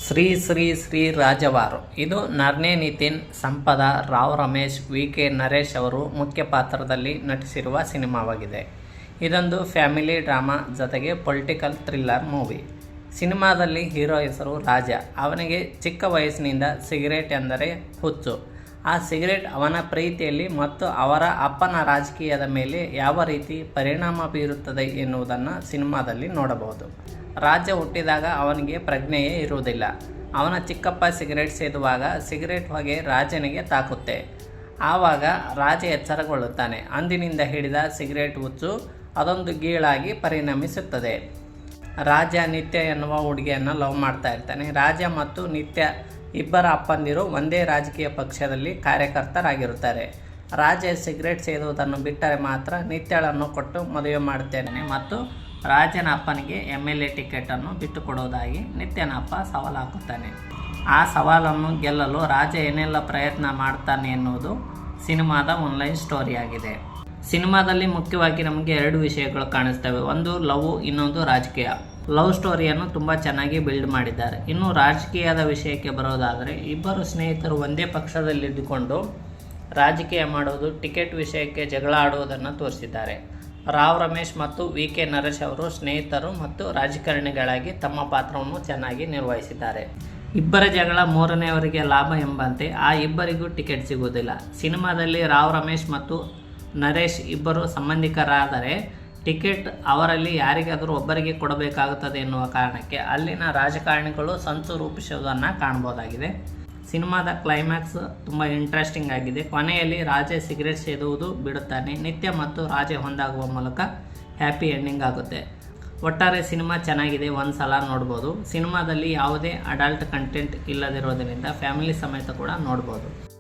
ಶ್ರೀ ಶ್ರೀ ಶ್ರೀ ರಾಜವಾರು. ಇದು ನರ್ನೆ ನಿತಿನ್, ಸಂಪದ, ರಾವ್ ರಮೇಶ್, ವಿ.ಕೆ. ನರೇಶ್ ಅವರು ಮುಖ್ಯ ಪಾತ್ರದಲ್ಲಿ ನಟಿಸಿರುವ ಸಿನಿಮಾವಾಗಿದೆ. ಇದೊಂದು ಫ್ಯಾಮಿಲಿ ಡ್ರಾಮಾ ಜೊತೆಗೆ ಪೊಲಿಟಿಕಲ್ ಥ್ರಿಲ್ಲರ್ ಮೂವಿ. ಸಿನಿಮಾದಲ್ಲಿ ಹೀರೋ ಹೆಸರು ರಾಜ. ಅವನಿಗೆ ಚಿಕ್ಕ ವಯಸ್ಸಿನಿಂದ ಸಿಗರೇಟ್ ಎಂದರೆ ಹುಚ್ಚು. ಆ ಸಿಗರೇಟ್ ಅವನ ಪ್ರೀತಿಯಲ್ಲಿ ಮತ್ತು ಅವರ ಅಪ್ಪನ ರಾಜಕೀಯದ ಮೇಲೆ ಯಾವ ರೀತಿ ಪರಿಣಾಮ ಬೀರುತ್ತದೆ ಎನ್ನುವುದನ್ನು ಸಿನಿಮಾದಲ್ಲಿ ನೋಡಬಹುದು. ರಾಜ ಹುಟ್ಟಿದಾಗ ಅವನಿಗೆ ಪ್ರಜ್ಞೆಯೇ ಇರುವುದಿಲ್ಲ. ಅವನ ಚಿಕ್ಕಪ್ಪ ಸಿಗರೇಟ್ ಸೇದುವಾಗ ಸಿಗರೇಟ್ ಹೊಗೆ ರಾಜನಿಗೆ ತಾಕುತ್ತೆ. ಆವಾಗ ರಾಜ ಎಚ್ಚರಗೊಳ್ಳುತ್ತಾನೆ. ಅಂದಿನಿಂದ ಹಿಡಿದ ಸಿಗರೇಟ್ ಹುಚ್ಚು ಅದೊಂದು ಗೀಳಾಗಿ ಪರಿಣಮಿಸುತ್ತದೆ. ರಾಜ ನಿತ್ಯ ಎನ್ನುವ ಹುಡುಗಿಯನ್ನು ಲವ್ ಮಾಡ್ತಾ ಇರ್ತಾನೆ. ರಾಜ ಮತ್ತು ನಿತ್ಯ ಇಬ್ಬರ ಅಪ್ಪಂದಿರು ಒಂದೇ ರಾಜಕೀಯ ಪಕ್ಷದಲ್ಲಿ ಕಾರ್ಯಕರ್ತರಾಗಿರುತ್ತಾರೆ. ರಾಜ ಸಿಗರೇಟ್ ಸೇದುವುದನ್ನು ಬಿಟ್ಟರೆ ಮಾತ್ರ ನಿತ್ಯಳನ್ನು ಕೊಟ್ಟು ಮದುವೆ ಮಾಡುತ್ತೇನೆ ಮತ್ತು ರಾಜನ ಅಪ್ಪನಿಗೆ MLA ಟಿಕೆಟನ್ನು ಬಿಟ್ಟುಕೊಡುವುದಾಗಿ ನಿತ್ಯನ ಅಪ್ಪ ಸವಾಲು ಹಾಕುತ್ತಾನೆ. ಆ ಸವಾಲನ್ನು ಗೆಲ್ಲಲು ರಾಜ ಏನೆಲ್ಲ ಪ್ರಯತ್ನ ಮಾಡ್ತಾನೆ ಎನ್ನುವುದು ಸಿನಿಮಾದ ಆನ್ಲೈನ್ ಸ್ಟೋರಿಯಾಗಿದೆ. ಸಿನಿಮಾದಲ್ಲಿ ಮುಖ್ಯವಾಗಿ ನಮಗೆ ಎರಡು ವಿಷಯಗಳು ಕಾಣಿಸ್ತವೆ. ಒಂದು ಲವ್, ಇನ್ನೊಂದು ರಾಜಕೀಯ. ಲವ್ ಸ್ಟೋರಿಯನ್ನು ತುಂಬ ಚೆನ್ನಾಗಿ ಬಿಲ್ಡ್ ಮಾಡಿದ್ದಾರೆ. ಇನ್ನು ರಾಜಕೀಯದ ವಿಷಯಕ್ಕೆ ಬರೋದಾದರೆ, ಇಬ್ಬರು ಸ್ನೇಹಿತರು ಒಂದೇ ಪಕ್ಷದಲ್ಲಿದ್ದುಕೊಂಡು ರಾಜಕೀಯ ಮಾಡುವುದು, ಟಿಕೆಟ್ ವಿಷಯಕ್ಕೆ ಜಗಳ ಆಡುವುದನ್ನು ತೋರಿಸಿದ್ದಾರೆ. ರಾವ್ ರಮೇಶ್ ಮತ್ತು ವಿ.ಕೆ. ನರೇಶ್ ಅವರು ಸ್ನೇಹಿತರು ಮತ್ತು ರಾಜಕಾರಣಿಗಳಾಗಿ ತಮ್ಮ ಪಾತ್ರವನ್ನು ಚೆನ್ನಾಗಿ ನಿರ್ವಹಿಸಿದ್ದಾರೆ. ಇಬ್ಬರ ಜಗಳ ಮೂರನೆಯವರಿಗೆ ಲಾಭ ಎಂಬಂತೆ ಆ ಇಬ್ಬರಿಗೂ ಟಿಕೆಟ್ ಸಿಗುವುದಿಲ್ಲ. ಸಿನಿಮಾದಲ್ಲಿ ರಾವ್ ರಮೇಶ್ ಮತ್ತು ನರೇಶ್ ಇಬ್ಬರು ಸಂಬಂಧಿಕರಾದರೆ ಟಿಕೆಟ್ ಅವರಲ್ಲಿ ಯಾರಿಗಾದರೂ ಒಬ್ಬರಿಗೆ ಕೊಡಬೇಕಾಗುತ್ತದೆ ಎನ್ನುವ ಕಾರಣಕ್ಕೆ ಅಲ್ಲಿನ ರಾಜಕಾರಣಿಗಳು ಸಂಚು ರೂಪಿಸುವುದನ್ನು ಕಾಣಬಹುದಾಗಿದೆ. ಸಿನಿಮಾದ ಕ್ಲೈಮ್ಯಾಕ್ಸ್ ತುಂಬ ಇಂಟ್ರೆಸ್ಟಿಂಗ್ ಆಗಿದೆ. ಕೊನೆಯಲ್ಲಿ ರಾಜ ಸಿಗರೇಟ್ ಸೇದುವುದು ಬಿಡುತ್ತಾನೆ. ನಿತ್ಯ ಮತ್ತು ರಾಜ ಹೊಂದಾಗುವ ಮೂಲಕ ಹ್ಯಾಪಿ ಎಂಡಿಂಗ್ ಆಗುತ್ತೆ. ಒಟ್ಟಾರೆ ಸಿನಿಮಾ ಚೆನ್ನಾಗಿದೆ, ಒಂದು ಸಲ ನೋಡ್ಬೋದು. ಸಿನಿಮಾದಲ್ಲಿ ಯಾವುದೇ ಅಡಲ್ಟ್ ಕಂಟೆಂಟ್ ಇಲ್ಲದಿರೋದರಿಂದ ಫ್ಯಾಮಿಲಿ ಸಮೇತ ಕೂಡ ನೋಡ್ಬೋದು.